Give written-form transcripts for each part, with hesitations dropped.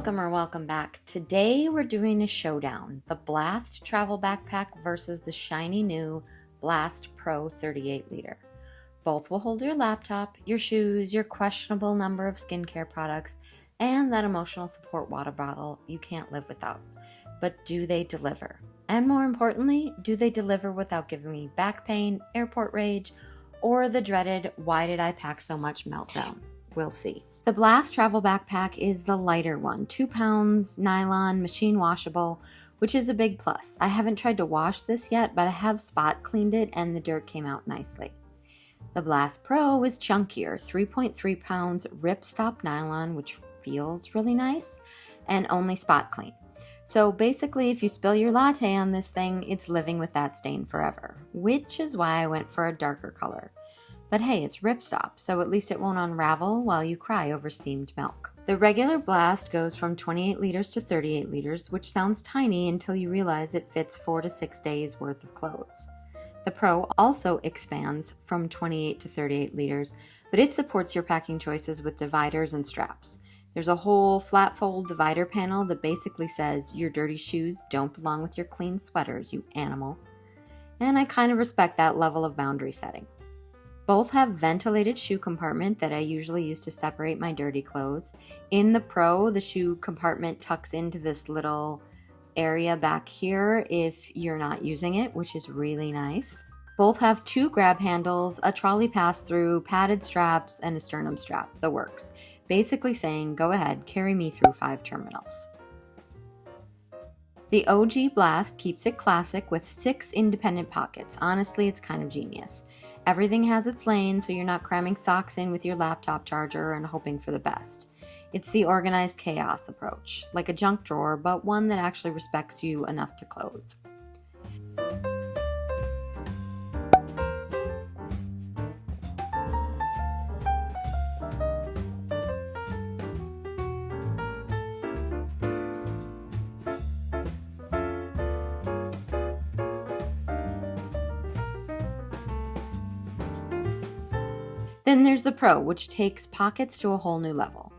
Welcome or welcome back. Today we're doing a showdown, the Blast Travel Backpack versus the shiny new Blast Pro 38 liter. Both will hold your laptop, your shoes, your questionable number of skincare products, and that emotional support water bottle you can't live without. But do they deliver? And more importantly, do they deliver without giving me back pain, airport rage, or the dreaded why did I pack so much meltdown? We'll see. The Blast Travel Backpack is the lighter one, 2 pounds, nylon, machine washable, which is a big plus. I haven't tried to wash this yet, but I have spot cleaned it and the dirt came out nicely. The Blast Pro is chunkier, 3.3 pounds ripstop nylon, which feels really nice, and only spot clean. So basically, if you spill your latte on this thing, it's living with that stain forever, which is why I went for a darker color. But hey, it's ripstop, so at least it won't unravel while you cry over steamed milk. The regular Blast goes from 28 liters to 38 liters, which sounds tiny until you realize it fits 4 to 6 days worth of clothes. The Pro also expands from 28 to 38 liters, but it supports your packing choices with dividers and straps. There's a whole flat fold divider panel that basically says your dirty shoes don't belong with your clean sweaters, you animal. And I kind of respect that level of boundary setting. Both have ventilated shoe compartment that I usually use to separate my dirty clothes. In the Pro, the shoe compartment tucks into this little area back here if you're not using it, which is really nice. Both have 2 grab handles, a trolley pass-through, padded straps, and a sternum strap, the works. Basically saying, go ahead, carry me through 5 terminals. The OG Blast keeps it classic with 6 independent pockets. Honestly, it's kind of genius. Everything has its lane, so you're not cramming socks in with your laptop charger and hoping for the best. It's the organized chaos approach, like a junk drawer, but one that actually respects you enough to close. Then there's the Pro, which takes pockets to a whole new level.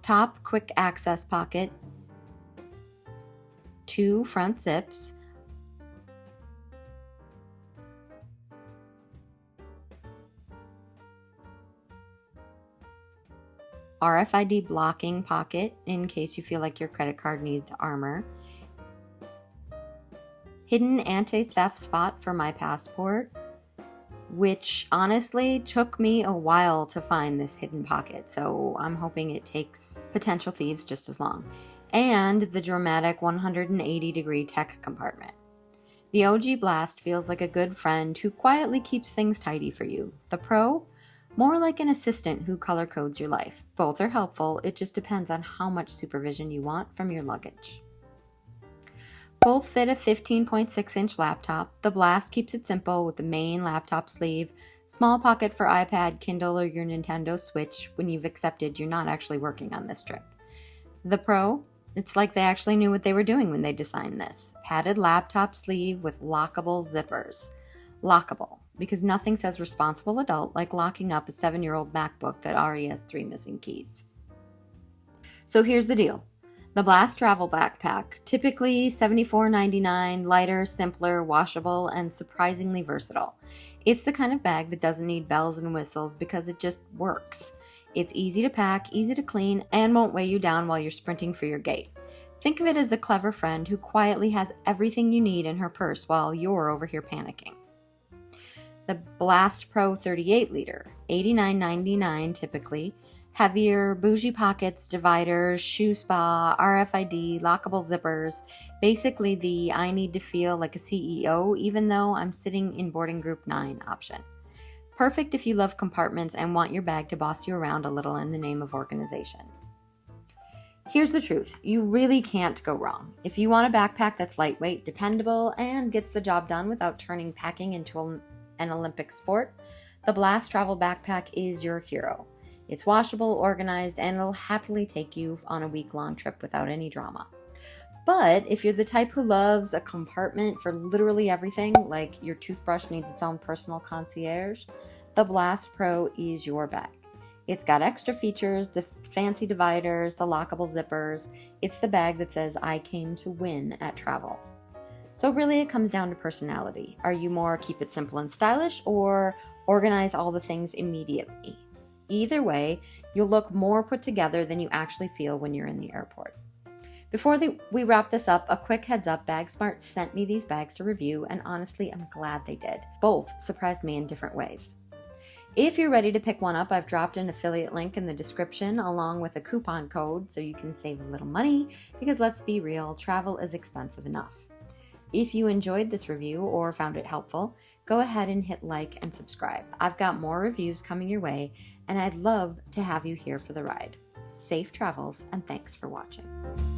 Top quick access pocket, 2 front zips, RFID blocking pocket in case you feel like your credit card needs armor, hidden anti-theft spot for my passport, which honestly took me a while to find this hidden pocket, so I'm hoping it takes potential thieves just as long. And the dramatic 180-degree tech compartment. The OG Blast feels like a good friend who quietly keeps things tidy for you. The Pro, more like an assistant who color codes your life. Both are helpful, it just depends on how much supervision you want from your luggage. Both fit a 15.6-inch laptop. The Blast keeps it simple with the main laptop sleeve, small pocket for iPad, Kindle, or your Nintendo Switch when you've accepted you're not actually working on this trip. The Pro, it's like they actually knew what they were doing when they designed this. Padded laptop sleeve with lockable zippers. Lockable, because nothing says responsible adult like locking up a 7-year-old MacBook that already has 3 missing keys. So here's the deal. The Blast Travel Backpack, typically $74.99, lighter, simpler, washable, and surprisingly versatile. It's the kind of bag that doesn't need bells and whistles because it just works. It's easy to pack, easy to clean, and won't weigh you down while you're sprinting for your gate. Think of it as the clever friend who quietly has everything you need in her purse while you're over here panicking. The Blast Pro 38 liter, $89.99 typically. Heavier, bougie pockets, dividers, shoe spa, RFID, lockable zippers. Basically the I need to feel like a CEO even though I'm sitting in boarding group 9 option. Perfect if you love compartments and want your bag to boss you around a little in the name of organization. Here's the truth, you really can't go wrong. If you want a backpack that's lightweight, dependable, and gets the job done without turning packing into an Olympic sport, the Blast Travel Backpack is your hero. It's washable, organized, and it'll happily take you on a week-long trip without any drama. But if you're the type who loves a compartment for literally everything, like your toothbrush needs its own personal concierge, the Blast Pro is your bag. It's got extra features, the fancy dividers, the lockable zippers. It's the bag that says, I came to win at travel. So really it comes down to personality. Are you more keep it simple and stylish, or organize all the things immediately? Either way, you'll look more put together than you actually feel when you're in the airport. Before we wrap this up, a quick heads up, BAGSMART sent me these bags to review, and honestly, I'm glad they did. Both surprised me in different ways. If you're ready to pick one up, I've dropped an affiliate link in the description along with a coupon code so you can save a little money, because let's be real, travel is expensive enough. If you enjoyed this review or found it helpful, go ahead and hit like and subscribe. I've got more reviews coming your way, and I'd love to have you here for the ride. Safe travels, and thanks for watching.